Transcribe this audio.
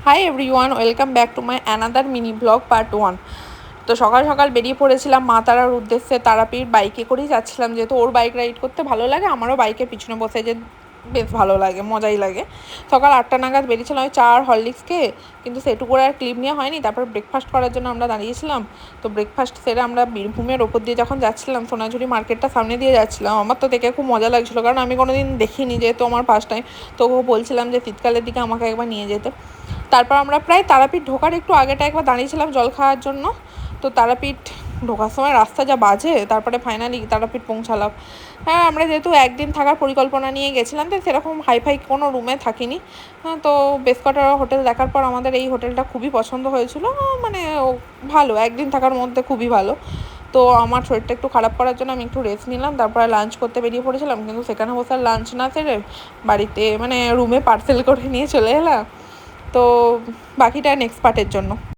Hi everyone, welcome back to my another mini blog part 1। তো সকাল সকাল বেরিয়ে পড়েছিলাম মা তারার উদ্দেশ্যে। তারাপীঠ বাইকে করেই যাচ্ছিলাম, যেহেতু ওর বাইক রাইড করতে ভালো লাগে, আমারও বাইকের পিছনে বসে যে বেশ ভালো লাগে, মজাই লাগে। সকাল 8টা নাগাদ বেরিয়েছিলাম ওই চা আর হরলিক্স খেয়ে, কিন্তু সেটুকু আর ক্লিপ নেওয়া হয়নি। তারপর ব্রেকফাস্ট করার জন্য আমরা দাঁড়িয়েছিলাম। তো ব্রেকফাস্ট সেরে আমরা বীরভূমের ওপর দিয়ে যখন যাচ্ছিলাম, সোনাঝুরি মার্কেটটা সামনে দিয়ে যাচ্ছিলাম, আমার তো দেখে খুব মজা লাগছিলো, কারণ আমি কোনোদিন দেখিনি, যেহেতু আমার ফার্স্ট টাইম। তো বলছিলাম যে শীতকালের দিকে আমাকে একবার নিয়ে যেতে। তারপর আমরা প্রায় তারাপীঠ ঢোকার একটু আগেটা একবার দাঁড়িয়েছিলাম জল খাওয়ার জন্য। তো তারাপীঠ ঢোকার সময় রাস্তা যা বাজে, তারপরে ফাইনালি তারাপীঠ পৌঁছালাম। হ্যাঁ, আমরা যেহেতু একদিন থাকার পরিকল্পনা নিয়ে গেছিলাম, তো সেরকম হাইফাই কোনো রুমে থাকিনি। তো বেশ কটা হোটেল দেখার পর আমাদের এই হোটেলটা খুবই পছন্দ হয়েছিল। মানে ভালো, একদিন থাকার মধ্যে খুবই ভালো। তো আমার শরীরটা একটু খারাপ করার জন্য আমি একটু রেস্ট নিলাম, তারপরে লাঞ্চ করতে বেরিয়ে পড়েছিলাম, কিন্তু সেখানে বসে লাঞ্চ না সেরে বাড়িতে রুমে পার্সেল করে নিয়ে চলে এলাম। তো বাকিটা নেক্সট পার্টের জন্য।